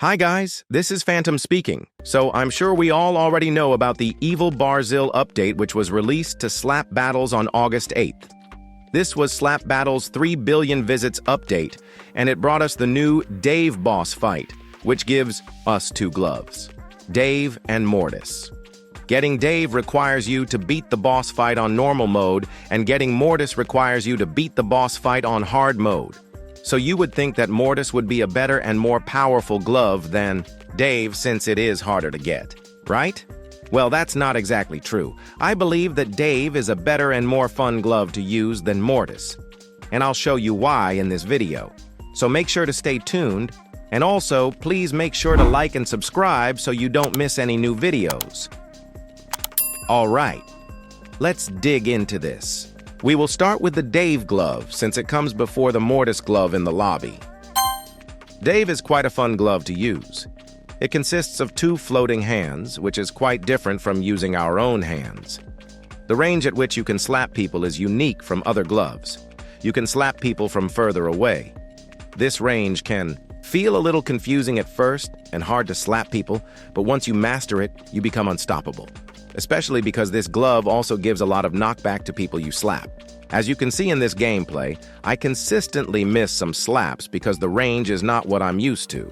Hi guys, this is Phantom speaking. So I'm sure we all already know about the evil Barzil update which was released to Slap Battles on August 8th. This was Slap Battles' 3 billion visits update, and it brought us the new Dave boss fight, which gives us 2 gloves, Dave and Mortis. Getting Dave requires you to beat the boss fight on normal mode, and getting Mortis requires you to beat the boss fight on hard mode. So you would think that Mortis would be a better and more powerful glove than Dave since it is harder to get, right? Well, that's not exactly true. I believe that Dave is a better and more fun glove to use than Mortis. And I'll show you why in this video. So make sure to stay tuned, and also please make sure to like and subscribe so you don't miss any new videos. Alright, let's dig into this. We will start with the Dave glove, since it comes before the Mortis glove in the lobby. Dave is quite a fun glove to use. It consists of 2 floating hands, which is quite different from using our own hands. The range at which you can slap people is unique from other gloves. You can slap people from further away. This range can feel a little confusing at first and hard to slap people, but once you master it, you become unstoppable. Especially because this glove also gives a lot of knockback to people you slap. As you can see in this gameplay, I consistently miss some slaps because the range is not what I'm used to.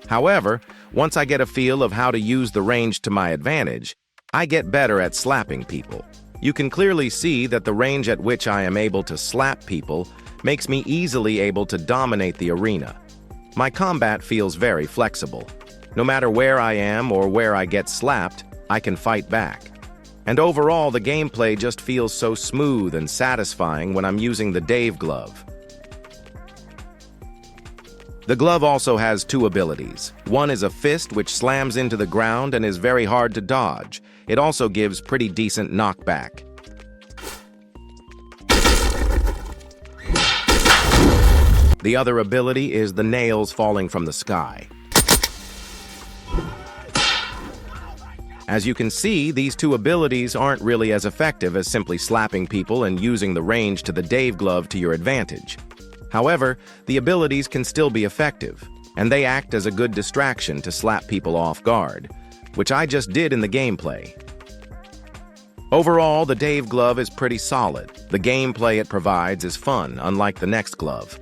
However, once I get a feel of how to use the range to my advantage, I get better at slapping people. You can clearly see that the range at which I am able to slap people makes me easily able to dominate the arena. My combat feels very flexible. No matter where I am or where I get slapped, I can fight back. And overall, the gameplay just feels so smooth and satisfying when I'm using the Dave glove. The glove also has 2 abilities. One is a fist, which slams into the ground and is very hard to dodge. It also gives pretty decent knockback. The other ability is the nails falling from the sky. As you can see, these 2 abilities aren't really as effective as simply slapping people and using the range to the Dave glove to your advantage. However, the abilities can still be effective, and they act as a good distraction to slap people off guard, which I just did in the gameplay. Overall, the Dave glove is pretty solid. The gameplay it provides is fun, unlike the next glove.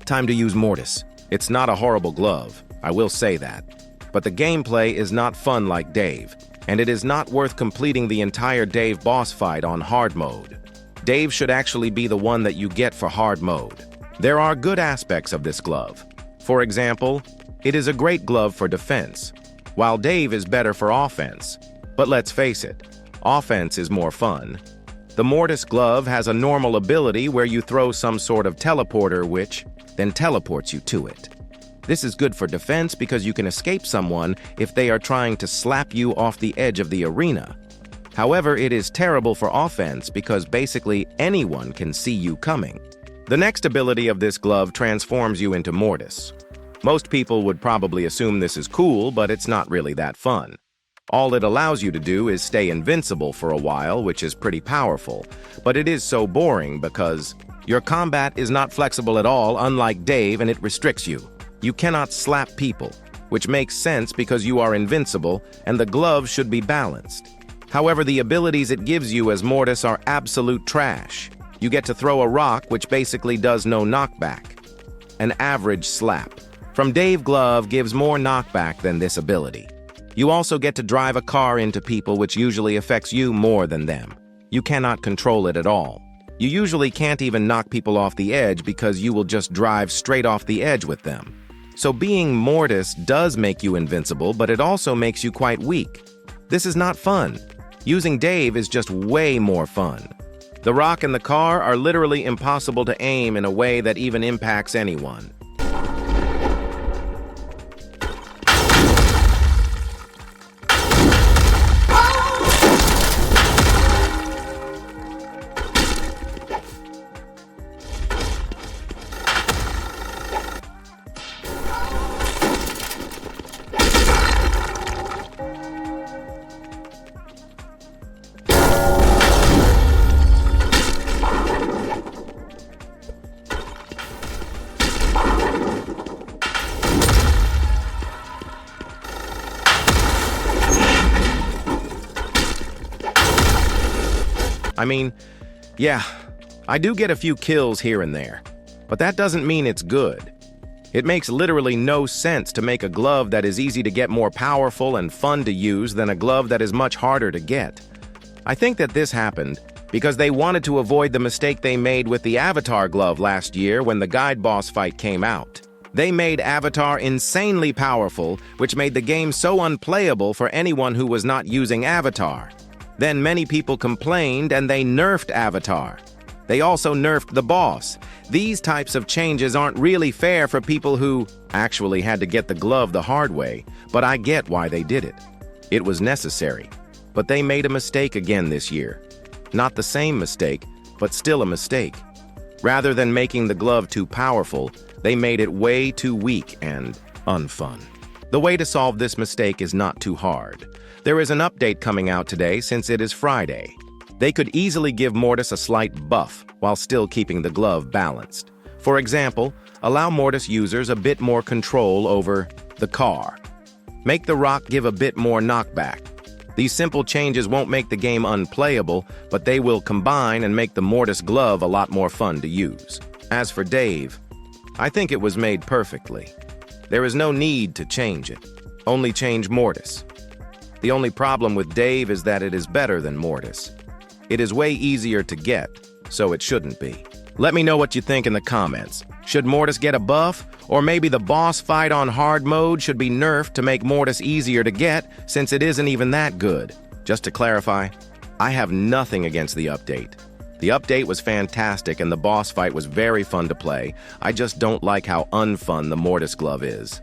Time to use Mortis. It's not a horrible glove, I will say that. But the gameplay is not fun like Dave, and it is not worth completing the entire Dave boss fight on hard mode. Dave should actually be the one that you get for hard mode. There are good aspects of this glove. For example, it is a great glove for defense, while Dave is better for offense. But let's face it, offense is more fun. The Mortis glove has a normal ability where you throw some sort of teleporter which then teleports you to it. This is good for defense because you can escape someone if they are trying to slap you off the edge of the arena. However, it is terrible for offense because basically anyone can see you coming. The next ability of this glove transforms you into Mortis. Most people would probably assume this is cool, but it's not really that fun. All it allows you to do is stay invincible for a while, which is pretty powerful, but it is so boring because your combat is not flexible at all, unlike Dave, and it restricts you. You cannot slap people, which makes sense because you are invincible and the glove should be balanced. However, the abilities it gives you as Mortis are absolute trash. You get to throw a rock, which basically does no knockback. An average slap from Dave glove gives more knockback than this ability. You also get to drive a car into people, which usually affects you more than them. You cannot control it at all. You usually can't even knock people off the edge because you will just drive straight off the edge with them. So being Mortis does make you invincible, but it also makes you quite weak. This is not fun. Using Dave is just way more fun. The rock and the car are literally impossible to aim in a way that even impacts anyone. I mean, yeah, I do get a few kills here and there, but that doesn't mean it's good. It makes literally no sense to make a glove that is easy to get more powerful and fun to use than a glove that is much harder to get. I think that this happened because they wanted to avoid the mistake they made with the Avatar glove last year when the guide boss fight came out. They made Avatar insanely powerful, which made the game so unplayable for anyone who was not using Avatar. Then many people complained and they nerfed Avatar. They also nerfed the boss. These types of changes aren't really fair for people who actually had to get the glove the hard way, but I get why they did it. It was necessary. But they made a mistake again this year. Not the same mistake, but still a mistake. Rather than making the glove too powerful, they made it way too weak and unfun. The way to solve this mistake is not too hard. There is an update coming out today since it is Friday. They could easily give Mortis a slight buff while still keeping the glove balanced. For example, allow Mortis users a bit more control over the car. Make the rock give a bit more knockback. These simple changes won't make the game unplayable, but they will combine and make the Mortis glove a lot more fun to use. As for Dave, I think it was made perfectly. There is no need to change it. Only change Mortis. The only problem with Dave is that it is better than Mortis. It is way easier to get, so it shouldn't be. Let me know what you think in the comments. Should Mortis get a buff? Or maybe the boss fight on hard mode should be nerfed to make Mortis easier to get, since it isn't even that good. Just to clarify, I have nothing against the update. The update was fantastic and the boss fight was very fun to play. I just don't like how unfun the Mortis glove is.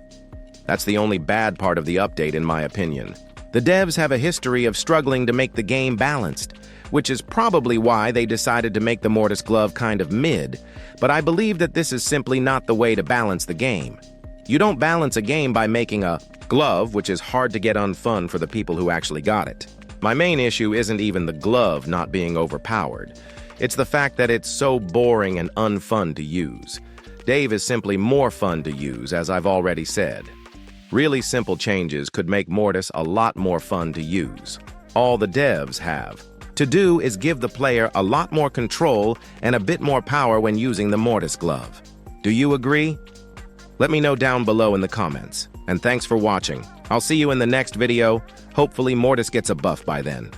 That's the only bad part of the update in my opinion. The devs have a history of struggling to make the game balanced, which is probably why they decided to make the Mortis glove kind of mid, but I believe that this is simply not the way to balance the game. You don't balance a game by making a glove which is hard to get unfun for the people who actually got it. My main issue isn't even the glove not being overpowered. It's the fact that it's so boring and unfun to use. Dave is simply more fun to use, as I've already said. Really simple changes could make Mortis a lot more fun to use. All the devs have to do is give the player a lot more control and a bit more power when using the Mortis glove. Do you agree? Let me know down below in the comments. And thanks for watching. I'll see you in the next video. Hopefully Mortis gets a buff by then.